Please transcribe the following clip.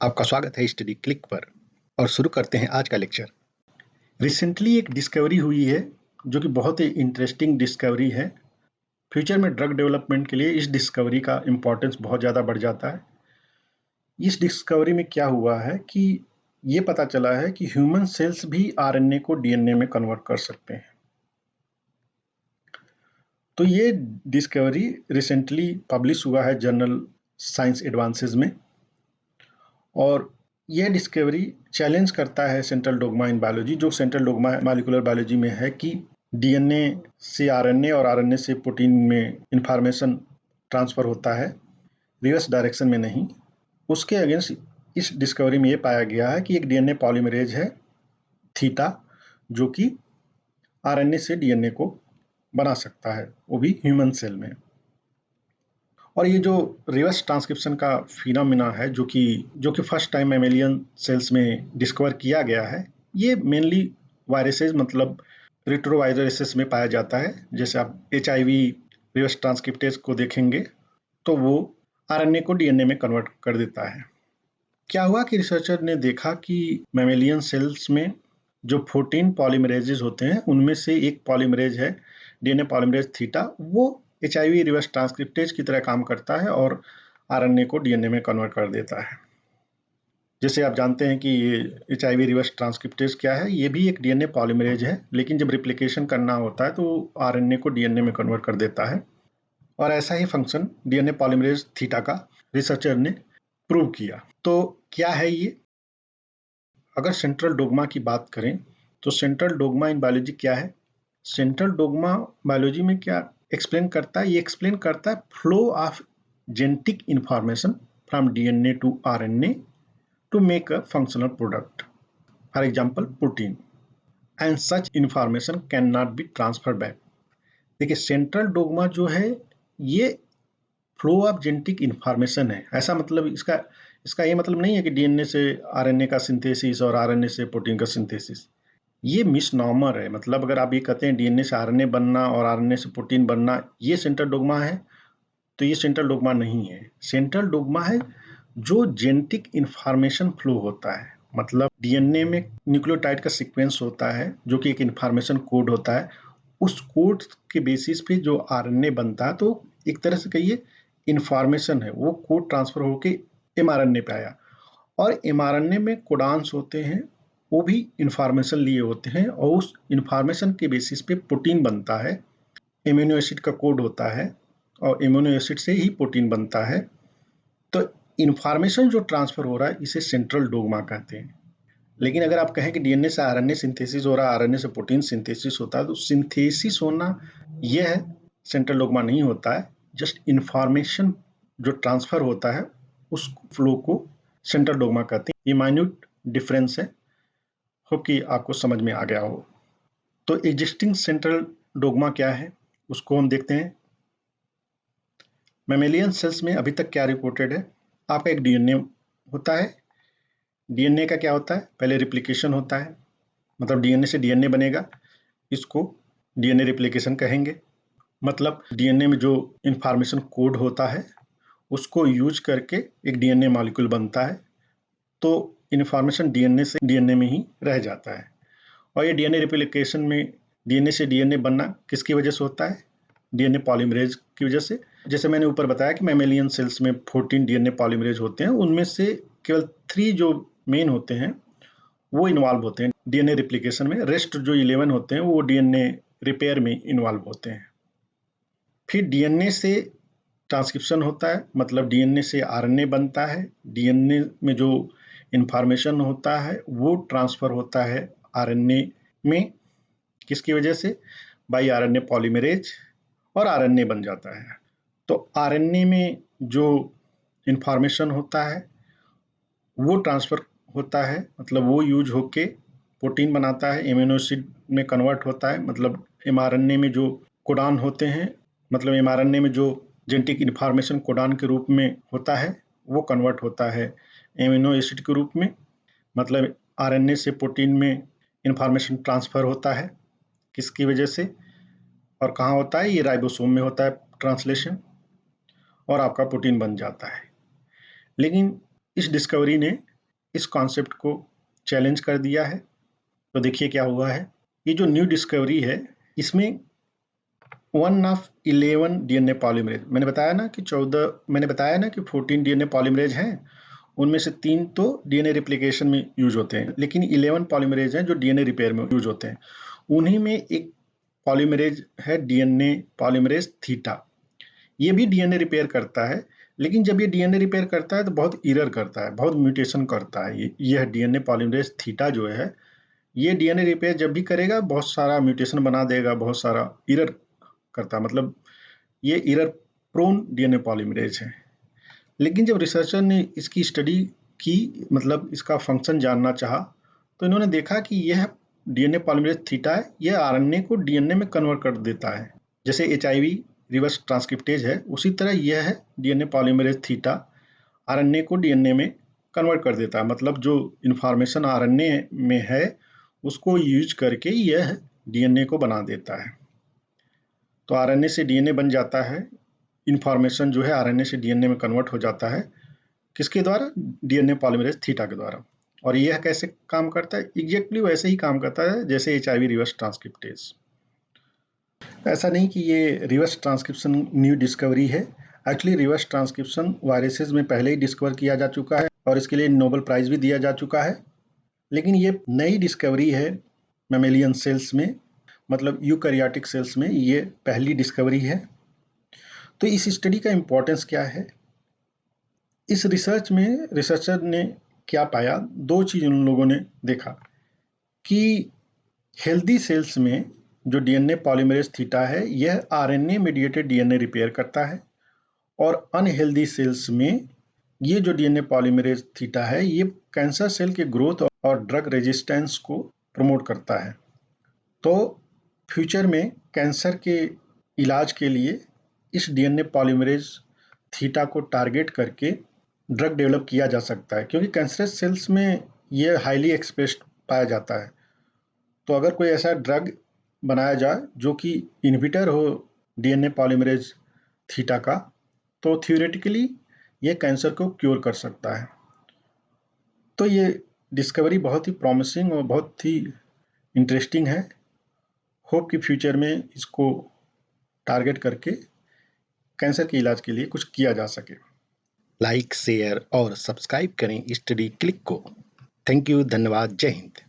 आपका स्वागत है स्टडी क्लिक पर और शुरू करते हैं आज का लेक्चर। रिसेंटली एक डिस्कवरी हुई है जो कि बहुत ही इंटरेस्टिंग डिस्कवरी है। फ्यूचर में ड्रग डेवलपमेंट के लिए इस डिस्कवरी का इम्पोर्टेंस बहुत ज़्यादा बढ़ जाता है। इस डिस्कवरी में क्या हुआ है कि ये पता चला है कि ह्यूमन सेल्स भी आरएनए को डीएनए में कन्वर्ट कर सकते हैं। तो ये डिस्कवरी रिसेंटली पब्लिश हुआ है जर्नल साइंस एडवांसेस में, और यह डिस्कवरी चैलेंज करता है सेंट्रल डोग्मा इन बायोलॉजी, जो सेंट्रल डोग्मा मॉलिक्यूलर बायोलॉजी में है कि डीएनए से आरएनए और आरएनए से प्रोटीन में इंफॉर्मेशन ट्रांसफर होता है, रिवर्स डायरेक्शन में नहीं। उसके अगेंस्ट इस डिस्कवरी में ये पाया गया है कि एक डीएनए पॉलीमरेज है थीटा, जो कि आरएनए से डीएनए को बना सकता है, वो भी ह्यूमन सेल में। और ये जो रिवर्स ट्रांसक्रिप्शन का फिनोमिना है जो कि फर्स्ट टाइम मैमेलियन सेल्स में डिस्कवर किया गया है, ये मेनली वायरसेस मतलब रेट्रोवायरसेस में पाया जाता है। जैसे आप HIV रिवर्स ट्रांसक्रिप्टेज को देखेंगे तो वो आरएनए को डीएनए में कन्वर्ट कर देता है। क्या हुआ कि रिसर्चर ने देखा कि मैमेलियन सेल्स में जो 14 पॉलीमरेजेस होते हैं उनमें से एक पॉलीमरेज है डीएनए पॉलीमरेज थीटा, वो HIV रिवर्स ट्रांसक्रिप्टेज की तरह काम करता है और आरएनए को डीएनए में कन्वर्ट कर देता है। जैसे आप जानते हैं कि ये HIV रिवर्स ट्रांसक्रिप्टेज क्या है, ये भी एक डीएनए पॉलीमरेज है, लेकिन जब रिप्लिकेशन करना होता है तो आरएनए को डीएनए में कन्वर्ट कर देता है। और ऐसा ही फंक्शन डीएनए पॉलीमरेज थीटा का रिसर्चर ने प्रूव किया। तो क्या है ये? अगर सेंट्रल डोग्मा की बात करें तो सेंट्रल डोग्मा इन बायोलॉजी क्या है? सेंट्रल डोग्मा बायोलॉजी में क्या एक्सप्लेन करता है? ये एक्सप्लेन करता है flow of genetic information from DNA to RNA to make a functional product, for example protein, and such information can not be transfer back. देखिए, सेंट्रल डोग्मा जो है ये फ्लो ऑफ जेनेटिक इंफॉर्मेशन है। ऐसा मतलब इसका ये मतलब नहीं है कि डीएनए से आरएनए का सिंथेसिस और आरएनए से प्रोटीन का सिंथेसिस। ये मिसनॉमर है। मतलब अगर आप ये कहते हैं डीएनए से आरएनए बनना और आरएनए से प्रोटीन बनना ये सेंट्रल डोग्मा है, तो ये सेंट्रल डोग्मा नहीं है। सेंट्रल डोग्मा है जो जेनेटिक इंफॉर्मेशन फ्लो होता है। मतलब डीएनए में न्यूक्लियोटाइड का सीक्वेंस होता है जो कि एक इंफॉर्मेशन कोड होता है। उस कोड के बेसिस पे जो आरएनए बनता है, तो एक तरह से कहिए इंफॉर्मेशन है, वो कोड ट्रांसफर होके एमआरएनए पे आया। और एमआरएनए में कोडान्स होते हैं, वो भी इंफॉर्मेशन लिए होते हैं, और उस इंफॉर्मेशन के बेसिस पे प्रोटीन बनता है। एमिनो एसिड का कोड होता है और एमिनो एसिड से ही प्रोटीन बनता है। तो इंफॉर्मेशन जो ट्रांसफर हो रहा है इसे सेंट्रल डोग्मा कहते हैं। लेकिन अगर आप कहें कि डीएनए से आरएनए सिंथेसिस हो रहा है, आरएनए से प्रोटीन सिंथेसिस होता है, तो सिंथेसिस होना यह है, सेंट्रल डोग्मा नहीं होता है। जस्ट इंफॉर्मेशन जो ट्रांसफर होता है उस फ्लो को सेंट्रल डोग्मा कहते हैं। ये माइन्यूट डिफरेंस है, होप कि आपको समझ में आ गया हो। तो एग्जिस्टिंग सेंट्रल डोग्मा क्या है उसको हम देखते हैं। मैमेलियन सेल्स में अभी तक क्या रिपोर्टेड है? आपका एक डीएनए होता है। डीएनए का क्या होता है? पहले रिप्लिकेशन होता है, मतलब डीएनए से डीएनए बनेगा, इसको डीएनए रिप्लिकेशन कहेंगे। मतलब डीएनए में जो इंफॉर्मेशन कोड होता है उसको यूज करके एक डीएनए मॉलिक्यूल बनता है, तो इंफॉर्मेशन डीएनए से डीएनए में ही रह जाता है। और ये डीएनए रिप्लिकेशन में डीएनए से डीएनए बनना किसकी वजह से होता है? डीएनए पॉलीमरेज की वजह से। जैसे मैंने ऊपर बताया कि मैमेलियन सेल्स में 14 डीएनए पॉलीमरेज होते हैं, उनमें से केवल 3 जो मेन होते हैं वो इन्वॉल्व होते हैं डीएनए रिप्लिकेशन में। रेस्ट जो 11 होते हैं वो डीएनए रिपेयर में इन्वॉल्व होते हैं। फिर डीएनए से ट्रांसक्रिप्शन होता है, मतलब डीएनए से आरएनए बनता है। डीएनए में जो इंफॉर्मेशन होता है वो ट्रांसफर होता है आरएनए में, किसकी वजह से? बाई आरएनए पॉलीमरेज, और आरएनए बन जाता है। तो आरएनए में जो इंफॉर्मेशन होता है वो ट्रांसफर होता है, मतलब वो यूज होके प्रोटीन बनाता है, एमिनो एसिड में कन्वर्ट होता है। मतलब एमआरएनए में जो कोडान होते हैं, मतलब एमआरएनए में जो जेनेटिक इंफॉर्मेशन कोडान के रूप में होता है वो कन्वर्ट होता है एमिनो एसिड के रूप में। मतलब आरएनए से प्रोटीन में इंफॉर्मेशन ट्रांसफर होता है, किसकी वजह से और कहाँ होता है? ये राइबोसोम में होता है ट्रांसलेशन, और आपका प्रोटीन बन जाता है। लेकिन इस डिस्कवरी ने इस कॉन्सेप्ट को चैलेंज कर दिया है। तो देखिए क्या हुआ है। ये जो न्यू डिस्कवरी है, इसमें 1 ऑफ 11 डीएनए पॉलीमरेज, मैंने बताया ना कि 14 डीएनए पॉलीमरेज हैं, उनमें से 3 तो डीएनए रेप्लिकेशन में यूज होते हैं, लेकिन 11 पॉलीमरेज हैं जो डीएनए रिपेयर में यूज होते हैं। उन्हीं में एक पॉलीमरेज है डीएनए पॉलीमरेज थीटा। ये भी डीएनए रिपेयर करता है, लेकिन जब ये डीएनए रिपेयर करता है तो बहुत एरर करता है, बहुत म्यूटेशन करता है। यह डीएनए पॉलीमरेज थीटा जो है, ये डीएनए रिपेयर जब भी करेगा बहुत सारा म्यूटेशन बना देगा, बहुत सारा एरर करता है, मतलब ये एरर प्रोन डीएनए पॉलीमरेज है। लेकिन जब रिसर्चर ने इसकी स्टडी की, मतलब इसका फंक्शन जानना चाहा, तो इन्होंने देखा कि यह डीएनए पॉलीमरेज थीटा है, यह आरएनए को डीएनए में कन्वर्ट कर देता है। जैसे एचआईवी रिवर्स ट्रांसक्रिप्टेज है, उसी तरह यह है डीएनए पॉलीमरेज थीटा आरएनए को डीएनए में कन्वर्ट कर देता है। मतलब जो इन्फॉर्मेशन आरएनए में है उसको यूज करके यह डीएनए को बना देता है। तो आरएनए से डीएनए बन जाता है, इन्फॉर्मेशन जो है आरएनए से डीएनए में कन्वर्ट हो जाता है। किसके द्वारा? डीएनए पॉलीमरेज थीटा के द्वारा। और यह कैसे काम करता है? एग्जैक्टली वैसे ही काम करता है जैसे एचआईवी रिवर्स ट्रांसक्रिप्टेज। ऐसा नहीं कि ये रिवर्स ट्रांसक्रिप्शन न्यू डिस्कवरी है। एक्चुअली रिवर्स ट्रांसक्रिप्शन वायरसेस में पहले ही डिस्कवर किया जा चुका है और इसके लिए नोबेल प्राइज भी दिया जा चुका है। लेकिन ये नई डिस्कवरी है मैमेलियन सेल्स में, मतलब यूकैरियोटिक सेल्स में ये पहली डिस्कवरी है। तो इस स्टडी का इम्पोर्टेंस क्या है? इस रिसर्च में रिसर्चर ने क्या पाया? 2 चीज़ उन लोगों ने देखा कि हेल्दी सेल्स में जो डीएनए पॉलीमरेज थीटा है, यह आरएनए मेडिएटेड डीएनए रिपेयर करता है, और अनहेल्दी सेल्स में ये जो डीएनए पॉलीमरेज थीटा है, ये कैंसर सेल के ग्रोथ और ड्रग रेजिस्टेंस को प्रमोट करता है। तो फ्यूचर में कैंसर के इलाज के लिए इस डीएनए पॉलीमरेज थीटा को टारगेट करके ड्रग डेवलप किया जा सकता है, क्योंकि कैंसरस सेल्स में ये हाईली एक्सप्रेस्ड पाया जाता है। तो अगर कोई ऐसा ड्रग बनाया जाए जो कि इनहिबिटर हो डीएनए पॉलीमरेज थीटा का, तो थियोरेटिकली ये कैंसर को क्योर कर सकता है। तो ये डिस्कवरी बहुत ही प्रॉमिसिंग और बहुत ही इंटरेस्टिंग है। होप कि फ्यूचर में इसको टारगेट करके कैंसर के इलाज के लिए कुछ किया जा सके। लाइक, शेयर और सब्सक्राइब करें स्टडी क्लिक को। थैंक यू, धन्यवाद, जय हिंद।